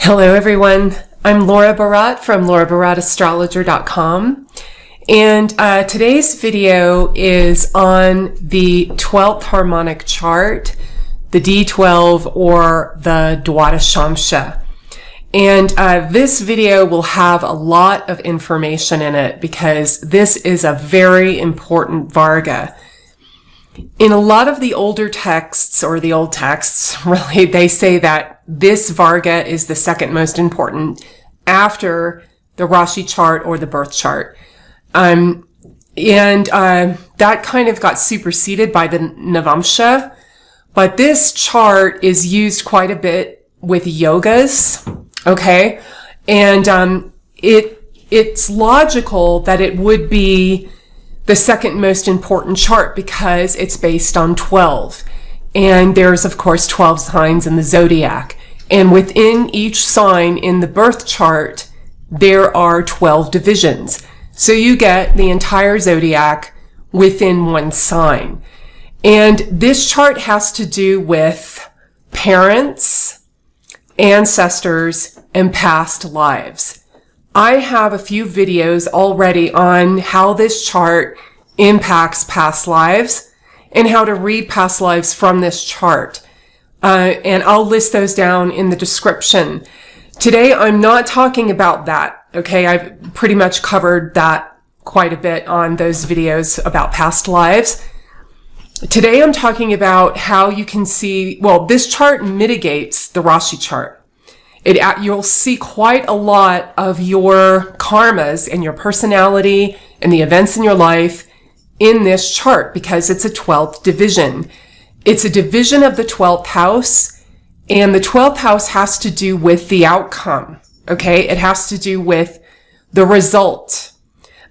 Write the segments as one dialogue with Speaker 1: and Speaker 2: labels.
Speaker 1: Hello everyone, I'm Laura Barat from laurabaratastrologer.com, and today's video is on the 12th harmonic chart, the D12 or the Dwadasamsa. And this video will have a lot of information in it because this is a very important varga. In a lot of the older texts, or the old texts, really, they say that this varga is the second most important after the Rashi chart or the birth chart. That kind of got superseded by the Navamsha, but this chart is used quite a bit with yogas, okay? And it's logical that it would be the second most important chart because it's based on 12. And there's, of course, 12 signs in the zodiac. And within each sign in the birth chart, there are 12 divisions. So you get the entire zodiac within one sign. And this chart has to do with parents, ancestors, and past lives. I have a few videos already on how this chart impacts past lives and how to read past lives from this chart. And I'll list those down in the description. Today, I'm not talking about that, okay? I've pretty much covered that quite a bit on those videos about past lives. Today, I'm talking about how you can see, well, this chart mitigates the Rashi chart. You'll see quite a lot of your karmas and your personality and the events in your life in this chart because it's a 12th division. It's a division of the 12th house, and the 12th house has to do with the outcome, okay? It has to do with the result.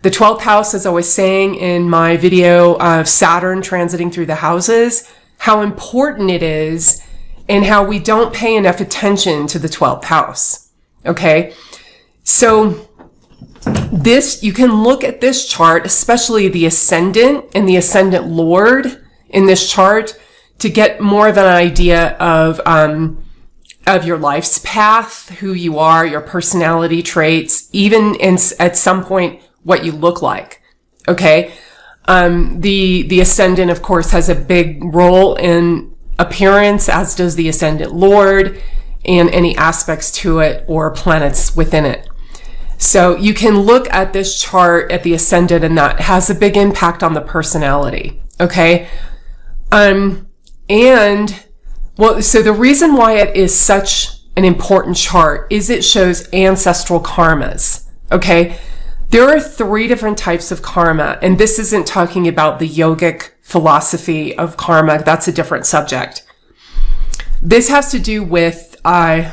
Speaker 1: The 12th house, as I was saying in my video of Saturn transiting through the houses, how important it is and how we don't pay enough attention to the 12th house, okay? So this, you can look at this chart, especially the ascendant and the ascendant lord in this chart, to get more of an idea of your life's path, who you are, your personality traits, even at some point what you look like, okay? The ascendant, of course, has a big role in appearance, as does the ascendant lord and any aspects to it or planets within it. So you can look at this chart at the ascendant, and that has a big impact on the personality, okay? So the reason why it is such an important chart is it shows ancestral karmas, okay? There are 3 different types of karma, and this isn't talking about the yogic philosophy of karma. That's a different subject. This has to do with all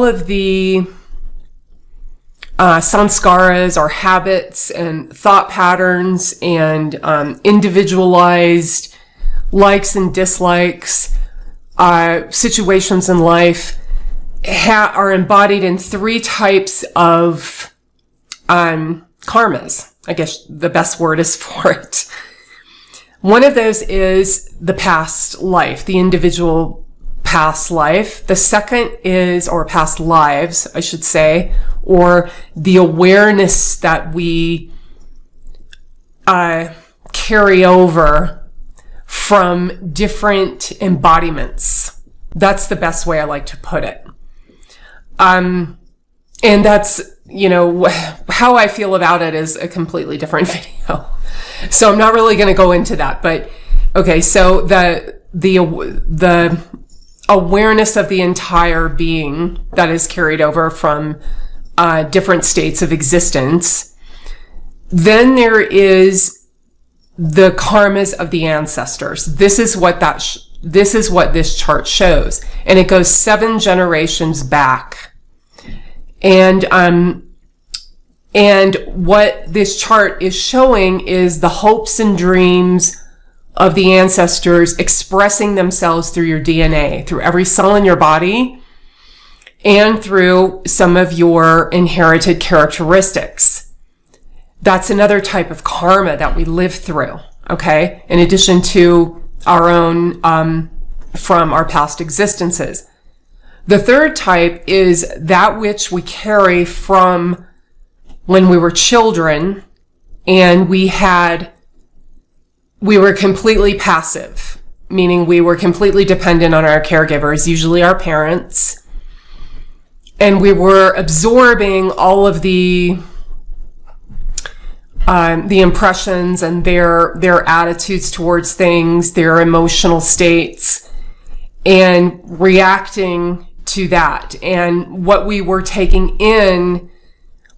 Speaker 1: of the sanskaras or habits and thought patterns and individualized likes and dislikes, situations in life are embodied in 3 types of karmas. I guess the best word is for it. One of those is the past life, the individual past life. The second is, or past lives, I should say, or the awareness that we carry over from different embodiments. That's the best way I like to put it. And that's, you know, how I feel about it is a completely different video. So I'm not really going to go into that, but okay. So the awareness of the entire being that is carried over from different states of existence. Then there is the karmas of the ancestors. This is what this chart shows, and it goes 7 generations back. And what this chart is showing is the hopes and dreams of the ancestors expressing themselves through your DNA, through every cell in your body, and through some of your inherited characteristics. That's another type of karma that we live through, okay? In addition to our own, from our past existences. The third type is that which we carry from when we were children and we were completely passive, meaning we were completely dependent on our caregivers, usually our parents, and we were absorbing all of the impressions and their attitudes towards things, their emotional states, and reacting to that. And what we were taking in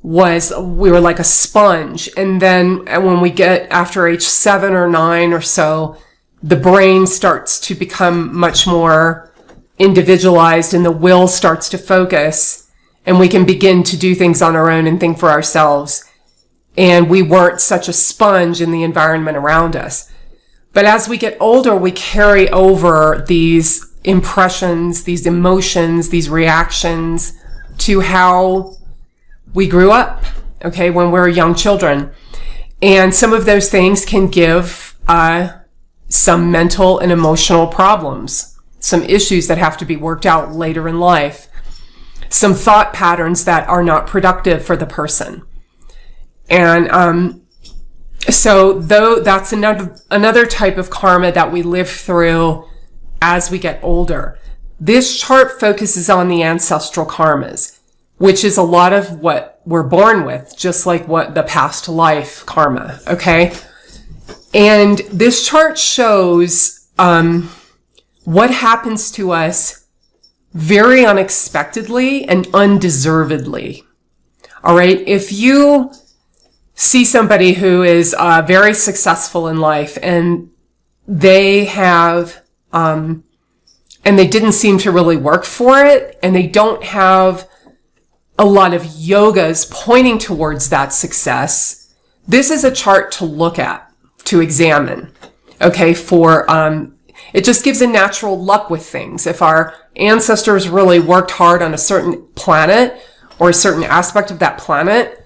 Speaker 1: we were like a sponge. And then when we get after age 7 or 9 or so, the brain starts to become much more individualized and the will starts to focus, and we can begin to do things on our own and think for ourselves. And we weren't such a sponge in the environment around us. But as we get older, we carry over these impressions, these emotions, these reactions to how we grew up, okay, when we were young children. And some of those things can give some mental and emotional problems, some issues that have to be worked out later in life, some thought patterns that are not productive for the person. And so though that's another type of karma that we live through as we get older. This chart focuses on the ancestral karmas, which is a lot of what we're born with, just like what the past life karma, okay? And this chart shows what happens to us very unexpectedly and undeservedly. All right? If you see somebody who is very successful in life and they have, and they didn't seem to really work for it, and they don't have a lot of yogas pointing towards that success, this is a chart to look at, to examine, okay, it just gives a natural luck with things. If our ancestors really worked hard on a certain planet or a certain aspect of that planet,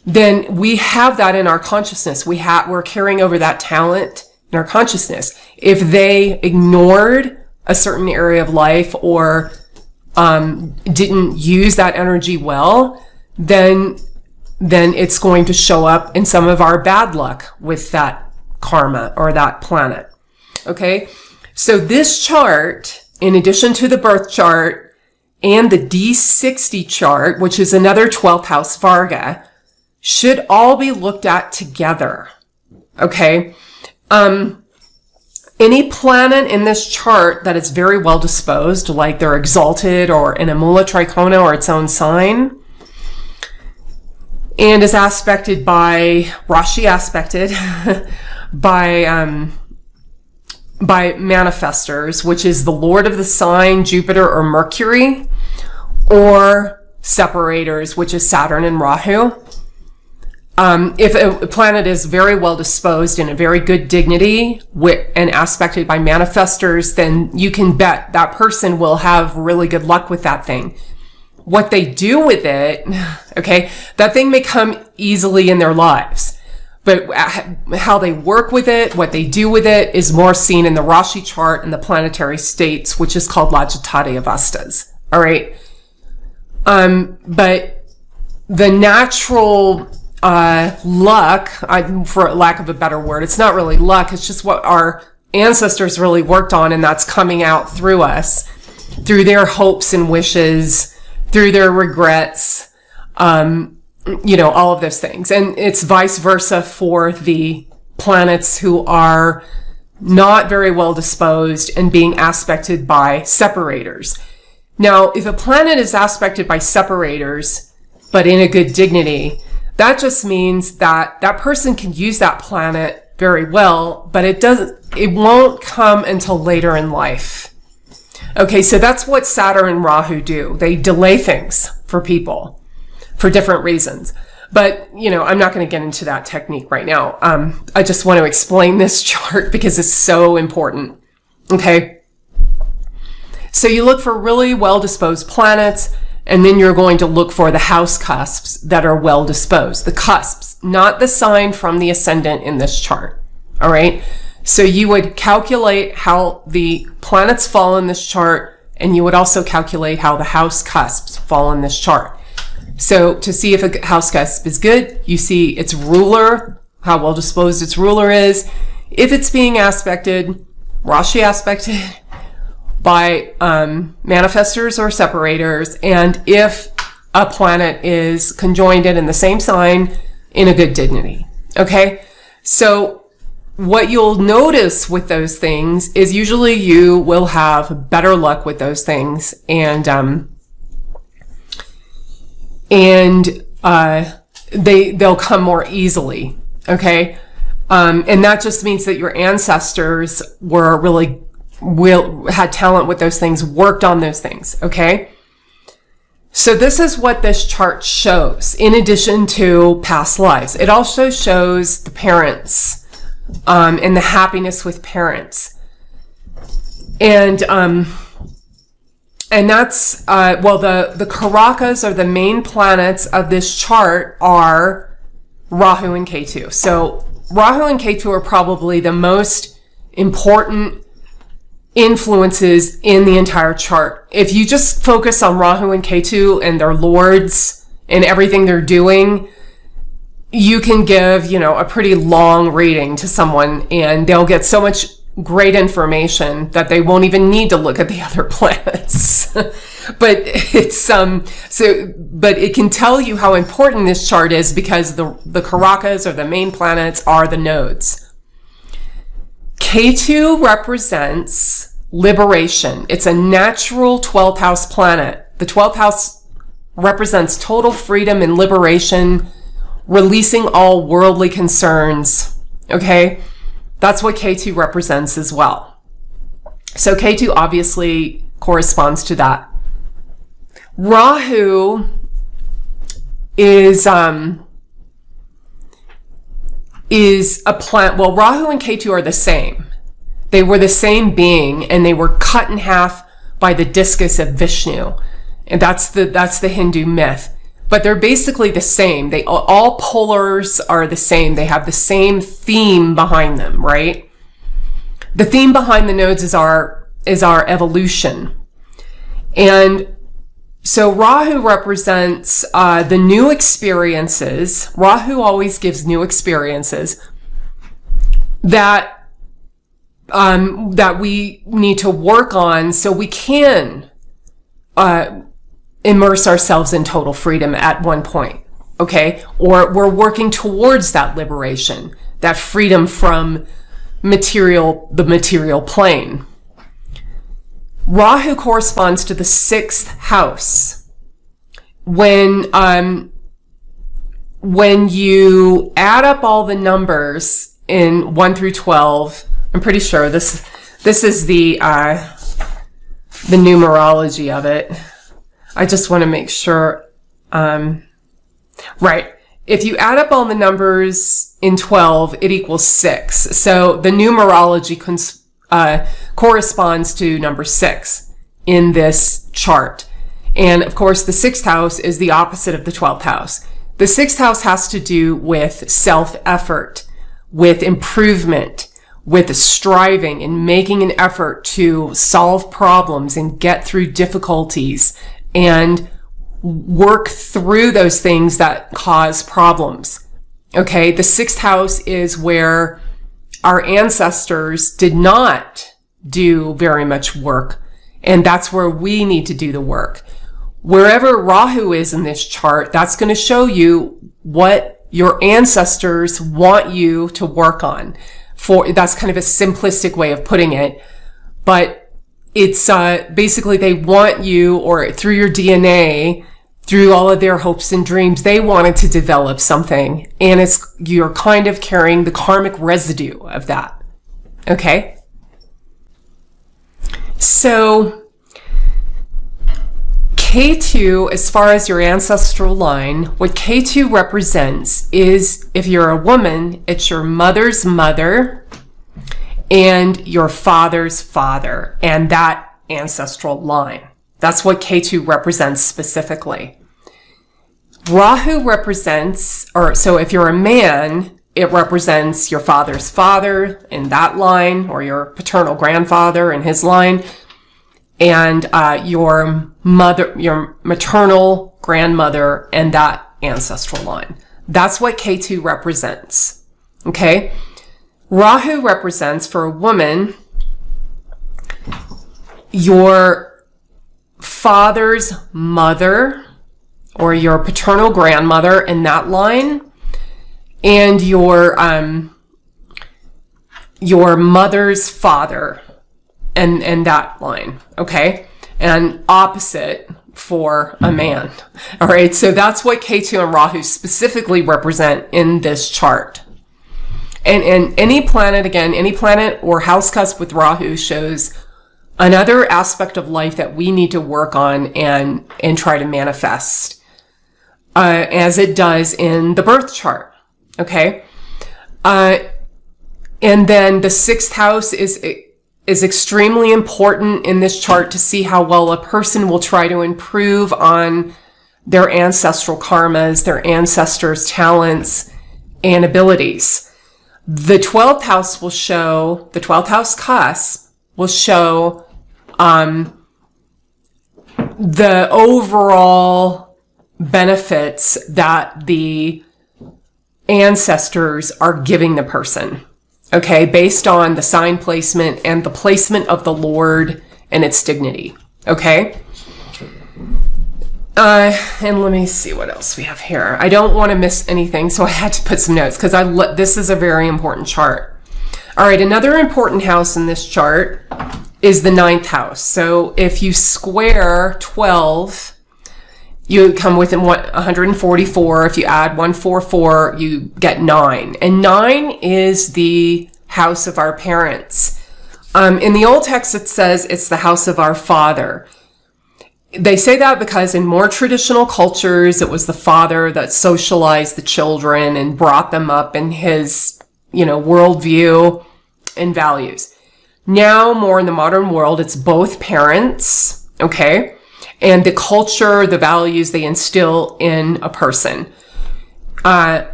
Speaker 1: then we have that in our consciousness. We're carrying over that talent in our consciousness. If they ignored a certain area of life or didn't use that energy well, then it's going to show up in some of our bad luck with that karma or that planet. Okay? So this chart, in addition to the birth chart and the D60 chart, which is another 12th house varga, should all be looked at together. Okay? Any planet in this chart that is very well disposed, like they're exalted or in a mula trikona or its own sign, and is aspected by, Rashi aspected, by manifestors, which is the Lord of the sign, Jupiter or Mercury, or separators, which is Saturn and Rahu. If a planet is very well disposed in a very good dignity and aspected by manifestors, then you can bet that person will have really good luck with that thing. What they do with it, okay, that thing may come easily in their lives, but how they work with it, what they do with it is more seen in the Rashi chart and the planetary states, which is called Lajatati Avastas. All right. But the natural luck, for lack of a better word, it's not really luck, it's just what our ancestors really worked on, and that's coming out through us, through their hopes and wishes, through their regrets, all of those things. And it's vice versa for the planets who are not very well disposed and being aspected by separators. Now, if a planet is aspected by separators, but in a good dignity, that just means that that person can use that planet very well, but it won't come until later in life. Okay, so that's what Saturn and Rahu do. They delay things for people for different reasons. But, I'm not going to get into that technique right now. I just want to explain this chart because it's so important. Okay. So you look for really well-disposed planets, and then you're going to look for the house cusps that are well disposed. The cusps, not the sign from the ascendant in this chart. All right. So you would calculate how the planets fall in this chart And you would also calculate how the house cusps fall in this chart. So to see if a house cusp is good, you see its ruler, how well disposed its ruler is. If it's being aspected, Rashi aspected by manifestors or separators, and if a planet is conjoined in the same sign in a good dignity. Okay? So what you'll notice with those things is usually you will have better luck with those things, and they'll come more easily. Okay? And that just means that your ancestors were really had talent with those things, worked on those things. Okay? So this is what this chart shows, in addition to past lives. It also shows the parents, and the happiness with parents. And that's, the Karakas, or the main planets of this chart, are Rahu and Ketu. So Rahu and Ketu are probably the most important influences in the entire chart. If you just focus on Rahu and Ketu and their lords and everything they're doing, you can give, a pretty long reading to someone, and they'll get so much great information that they won't even need to look at the other planets. But it's but it can tell you how important this chart is, because the Karakas, or the main planets, are the nodes. Ketu represents liberation. It's a natural 12th house planet. The 12th house represents total freedom and liberation, releasing all worldly concerns. Okay? That's what Ketu represents as well. So Ketu obviously corresponds to that. Rahu is a planet. Well, Rahu and Ketu are the same. They were the same being, and they were cut in half by the discus of Vishnu. And that's the Hindu myth. But they're basically the same. All polars are the same. They have the same theme behind them, right? The theme behind the nodes is our evolution. And so Rahu represents the new experiences. Rahu always gives new experiences that we need to work on, so we can immerse ourselves in total freedom at one point. Okay? Or we're working towards that liberation, that freedom from the material plane. Rahu corresponds to the 6th house. When you add up all the numbers in 1 through 12, I'm pretty sure this is the numerology of it. I just want to make sure. Right. If you add up all the numbers in 12, it equals 6. So the numerology corresponds to number 6 in this chart. And of course, the 6th house is the opposite of the 12th house. The 6th house has to do with self-effort, with improvement, with striving and making an effort to solve problems and get through difficulties and work through those things that cause problems. Okay, the 6th house is where our ancestors did not do very much work, and that's where we need to do the work. Wherever Rahu is in this chart, that's going to show you what your ancestors want you to work on. That's kind of a simplistic way of putting it, but it's basically they want you, or through your DNA, through all of their hopes and dreams, they wanted to develop something, and you're kind of carrying the karmic residue of that. Okay? So Ketu, as far as your ancestral line, what Ketu represents is, if you're a woman, it's your mother's mother and your father's father, and that ancestral line. That's what Ketu represents specifically. Rahu represents, so if you're a man, it represents your father's father in that line, or your paternal grandfather in his line. and your mother, your maternal grandmother, and that ancestral line. That's what K2 represents. Okay? Rahu represents, for a woman, your father's mother or your paternal grandmother in that line, and your mother's father and that line. Okay? And opposite for a man. All right. So that's what K2 and Rahu specifically represent in this chart. And any planet, again, any planet or house cusp with Rahu shows another aspect of life that we need to work on and try to manifest, as it does in the birth chart. Okay. And then the sixth house is extremely important in this chart to see how well a person will try to improve on their ancestral karmas, their ancestors' talents and abilities. The 12th house will show, the 12th house cusp will show the overall benefits that the ancestors are giving the person. Okay, based on the sign placement and the placement of the Lord and its dignity. Okay? And let me see what else we have here. I don't want to miss anything, so I had to put some notes because this is a very important chart. All right, another important house in this chart is the 9th house. So if you square 12, you come within 144. If you add 144, you get 9. And 9 is the house of our parents. In the old text, it says it's the house of our father. They say that because in more traditional cultures, it was the father that socialized the children and brought them up in his, worldview and values. Now, more in the modern world, it's both parents, okay? And the culture, the values they instill in a person. And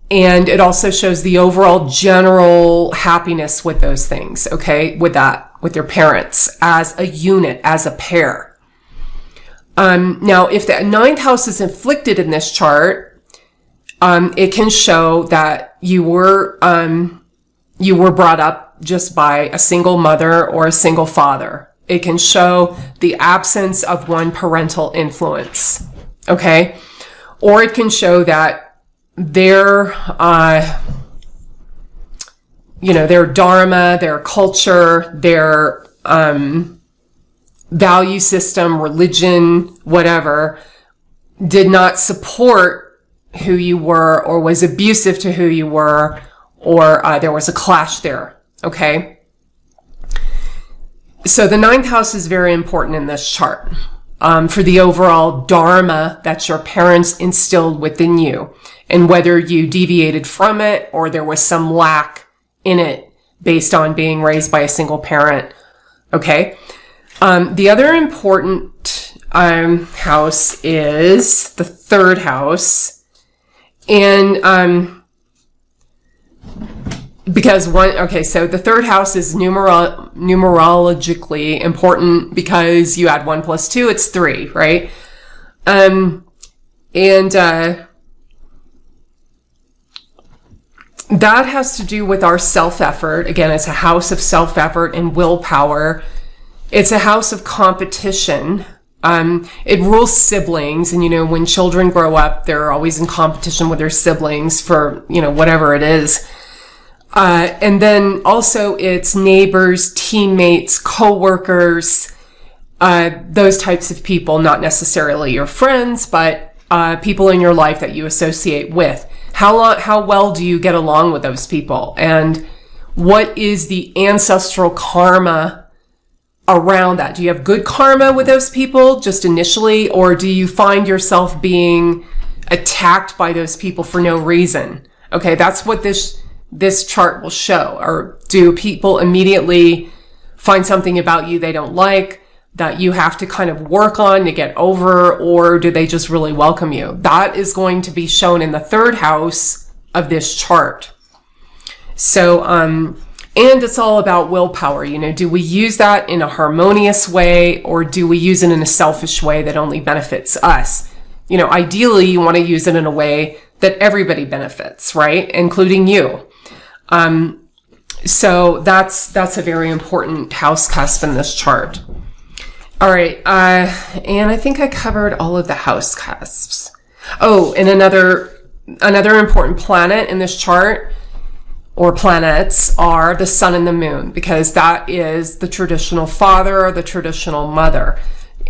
Speaker 1: it also shows the overall general happiness with those things, okay? With their parents as a unit, as a pair. Now, if the 9th house is inflicted in this chart, it can show that you were brought up just by a single mother or a single father. It can show the absence of one parental influence, okay? Or it can show that their dharma, their culture, their value system, religion, whatever, did not support who you were or was abusive to who you were, or there was a clash there, okay? So the 9th house is very important in this chart for the overall dharma that your parents instilled within you, and whether you deviated from it or there was some lack in it based on being raised by a single parent, okay? The other important house is the 3rd house, and because so the 3rd house is numerologically important because you add 1 plus 2, it's 3, right? That has to do with our self-effort. Again, it's a house of self-effort and willpower. It's a house of competition. It rules siblings, and when children grow up, they're always in competition with their siblings for, whatever it is. And then also it's neighbors, teammates, co-workers, those types of people, not necessarily your friends, but people in your life that you associate with. How well do you get along with those people? And what is the ancestral karma around that? Do you have good karma with those people just initially, or do you find yourself being attacked by those people for no reason? Okay, that's what this chart will show. Or do people immediately find something about you they don't like that you have to kind of work on to get over, or do they just really welcome you? That is going to be shown in the 3rd house of this chart. So, And it's all about willpower. Do we use that in a harmonious way, or do we use it in a selfish way that only benefits us? Ideally, you want to use it in a way that everybody benefits, right? Including you. So that's a very important house cusp in this chart. All right. And I think I covered all of the house cusps. Oh, and another important planet in this chart, or planets, are the sun and the moon, because that is the traditional father or the traditional mother.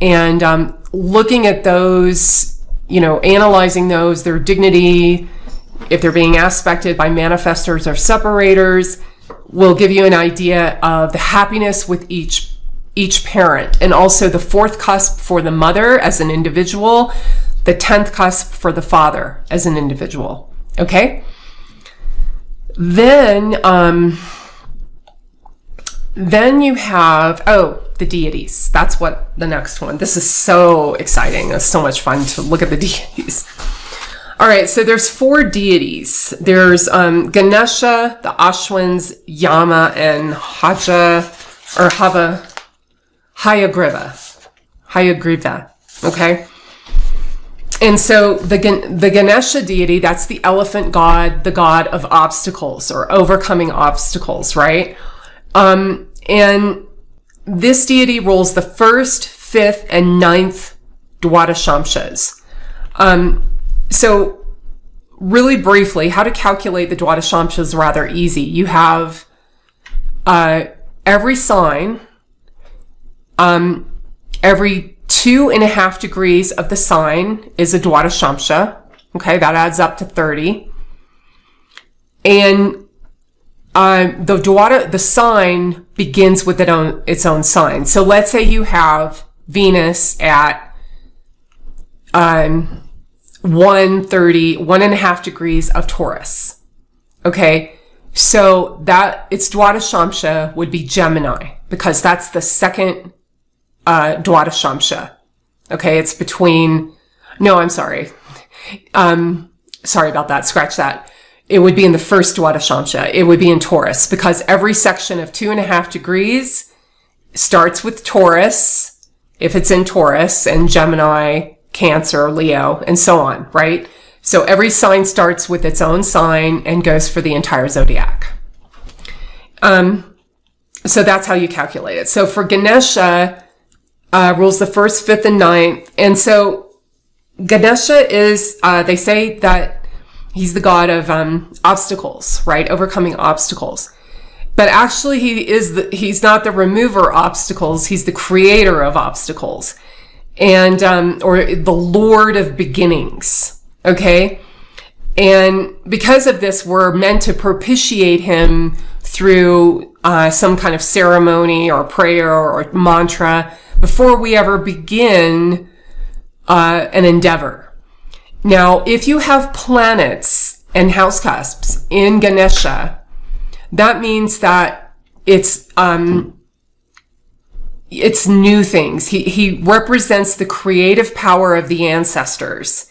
Speaker 1: And looking at those, analyzing those, their dignity, if they're being aspected by manifestors or separators, will give you an idea of the happiness with each parent, and also the fourth cusp for the mother as an individual, the 10th cusp for the father as an individual. Okay? Then you have, the deities. That's what the next one. This is so exciting. It's so much fun to look at the deities. All right, so there's 4 deities. There's Ganesha, the Ashwins, Yama, and Hayagriva. Okay? And so the Ganesha deity, that's the elephant god, the god of obstacles or overcoming obstacles, right? And this deity rules the 1st, 5th, and 9th Dwadasamsas. So really briefly, how to calculate the Dwadasamsa is rather easy. You have every sign, every 2.5 degrees of the sign is a Dwadasamsa. Okay, that adds up to 30. And the sign begins with its own sign. So let's say you have Venus at 1.5 degrees of Taurus. Okay, so that its Dwadasamsa would be Gemini, because that's the second Dwadasamsa. Okay, it's between, no, I'm sorry. Sorry about that, scratch that. It would be in the first Dwadasamsa. It would be in Taurus, because every section of 2.5 degrees starts with Taurus, if it's in Taurus, and Gemini, Cancer, Leo, and so on, right? So every sign starts with its own sign and goes for the entire zodiac. So that's how you calculate it. So for Ganesha, rules the 1st, 5th, and 9th. And so Ganesha is, they say that he's the god of obstacles, right? Overcoming obstacles. But actually he's not the remover of obstacles, he's the creator of obstacles. And, or the Lord of beginnings. Okay? And because of this, we're meant to propitiate him through some kind of ceremony or prayer or mantra before we ever begin an endeavor. Now, if you have planets and house cusps in Ganesha, that means that it's new things. He represents the creative power of the ancestors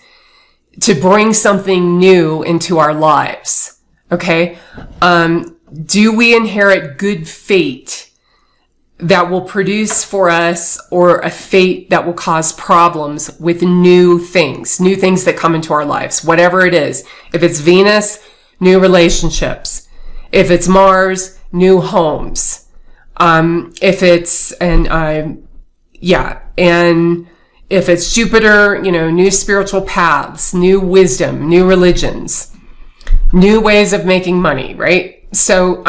Speaker 1: to bring something new into our lives. Okay? Do we inherit good fate that will produce for us, or a fate that will cause problems with new things that come into our lives, whatever it is? If it's Venus, new relationships. If it's Mars, new homes. If it's, and if it's Jupiter, new spiritual paths, new wisdom, new religions, new ways of making money, right? So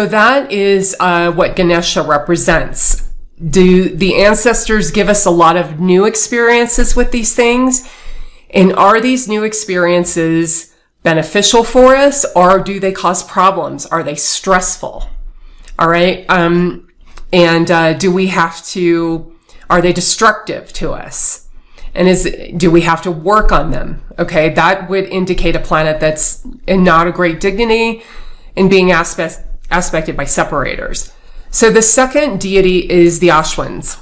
Speaker 1: that is what Ganesha represents. Do the ancestors give us a lot of new experiences with these things? And are these new experiences beneficial for us, or do they cause problems? Are they stressful? All right. Do we have to, are they destructive to us? And do we have to work on them? Okay. That would indicate a planet that's in not a great dignity and being aspected by separators. So the second deity is the Ashwins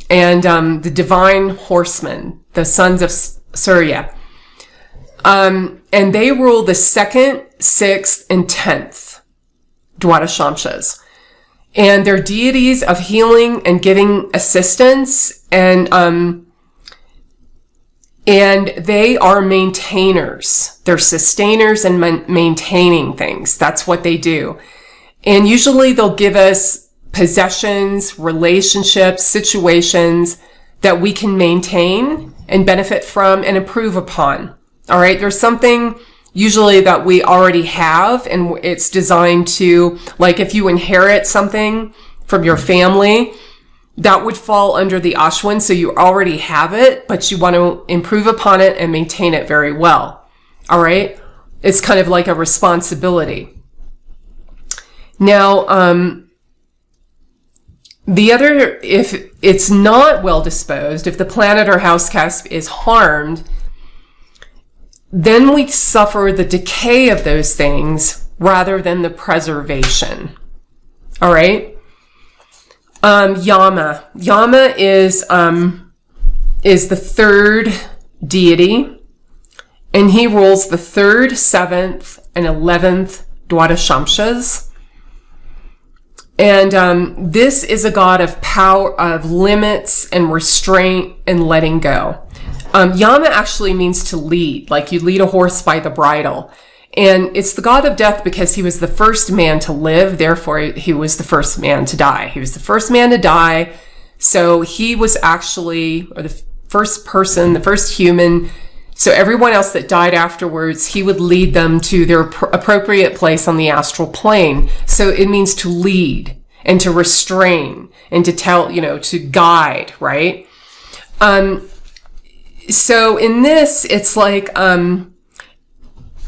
Speaker 1: and the divine horsemen, the sons of Surya. And they rule the 2nd, 6th, and 10th Dwadasamsas. And they're deities of healing and giving assistance, and they are maintainers. They're sustainers and maintaining things. That's what they do. And usually they'll give us possessions, relationships, situations that we can maintain and benefit from and improve upon. All right. There's something usually that we already have, and it's designed to, like if you inherit something from your family, that would fall under the Ashwin. So you already have it, but you want to improve upon it and maintain it very well. All right. It's kind of like a responsibility. Now, the other, if it's not well disposed, if the planet or house cusp is harmed, then we suffer the decay of those things rather than the preservation. All right. Yama. Yama is the third deity, and he rules the 3rd, 7th, and 11th Dwadasamsas. And this is a god of power, of limits and restraint and letting go. Yama actually means to lead, like you lead a horse by the bridle. And it's the god of death because he was the first man to live, therefore he was the first man to die. He was the first man to die, so he was actually, or the first person, the first human. So everyone else that died afterwards, he would lead them to their appropriate place on the astral plane. So it means to lead and to restrain and to tell, to guide, right? So in this, it's like,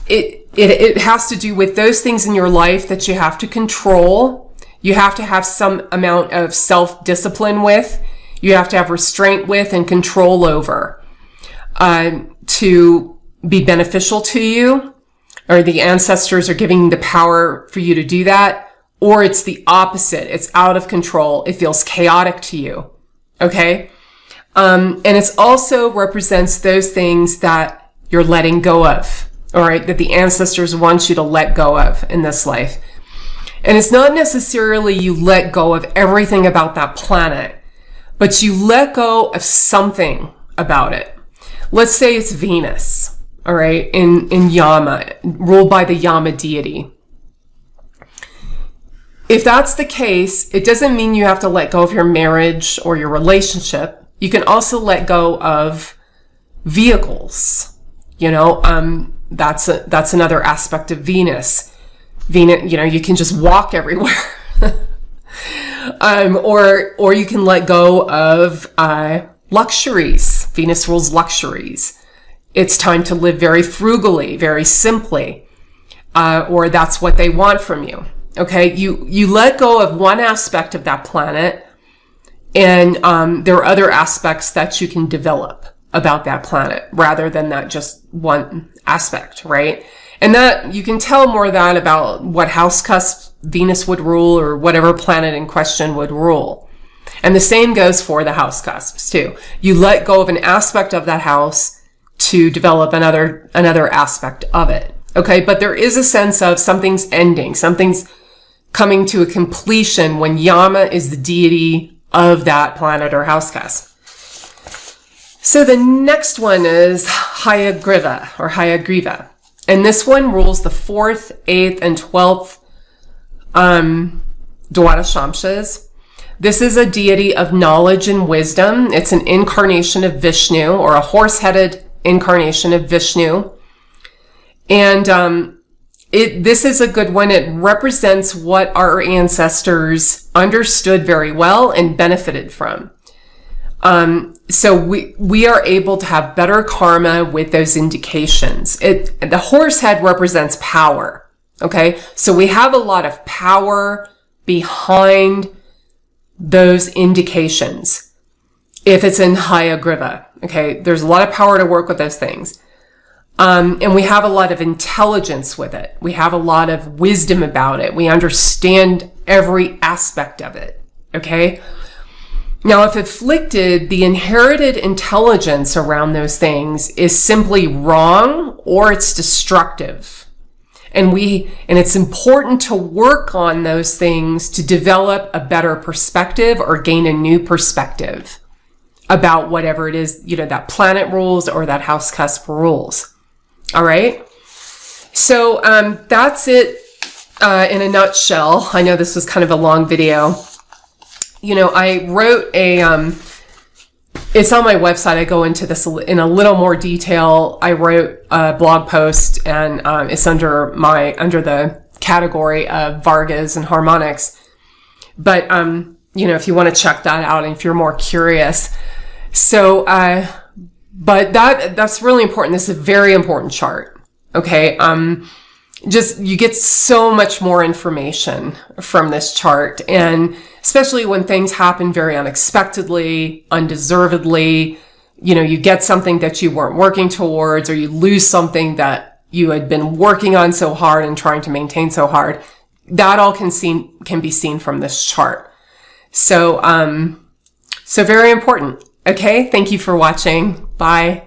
Speaker 1: it has to do with those things in your life that you have to control. You have to have some amount of self-discipline with. You have to have restraint with and control over, to be beneficial to you, or the ancestors are giving the power for you to do that, or it's the opposite. It's out of control. It feels chaotic to you. Okay. And it's also represents those things that you're letting go of, all right, that the ancestors want you to let go of in this life. And it's not necessarily you let go of everything about that planet, but you let go of something about it. Let's say it's Venus, all right, in Yama, ruled by the Yama deity. If that's the case, it doesn't mean you have to let go of your marriage or your relationship. You can also let go of vehicles. That's another aspect of Venus. Venus, you can just walk everywhere. Or you can let go of luxuries. Venus rules luxuries. It's time to live very frugally, very simply, or that's what they want from you. Okay, you let go of one aspect of that planet, and there are other aspects that you can develop about that planet rather than that just one aspect, right? And that you can tell more of that about what house cusp Venus would rule, or whatever planet in question would rule. And the same goes for the house cusps too. You let go of an aspect of that house to develop another aspect of it. Okay, but there is a sense of something's ending, something's coming to a completion when Yama is the deity of that planet or house cusp. So the next one is Hayagriva. And this one rules the 4th, 8th, and 12th Dwadasamsas. This is a deity of knowledge and wisdom. It's an incarnation of Vishnu, or a horse-headed incarnation of Vishnu. And this is a good one. It represents what our ancestors understood very well and benefited from. So we are able to have better karma with those indications. The horse head represents power. Okay. So we have a lot of power behind those indications. If it's in Hayagriva, okay, there's a lot of power to work with those things. And we have a lot of intelligence with it. We have a lot of wisdom about it. We understand every aspect of it. Okay. Now, if afflicted, the inherited intelligence around those things is simply wrong, or it's destructive. And it's important to work on those things to develop a better perspective or gain a new perspective about whatever it is, that planet rules or that house cusp rules. All right. So, that's it, in a nutshell. I know this was kind of a long video. I wrote it's on my website. I go into this in a little more detail. I wrote a blog post, and it's under the category of vargas and harmonics. But if you want to check that out, and if you're more curious, so but that's really important. This is a very important chart. Okay, just you get so much more information from this chart, and especially when things happen very unexpectedly, undeservedly, you get something that you weren't working towards, or you lose something that you had been working on so hard and trying to maintain so hard. That all can be seen from this chart. So, so very important. Okay. Thank you for watching. Bye.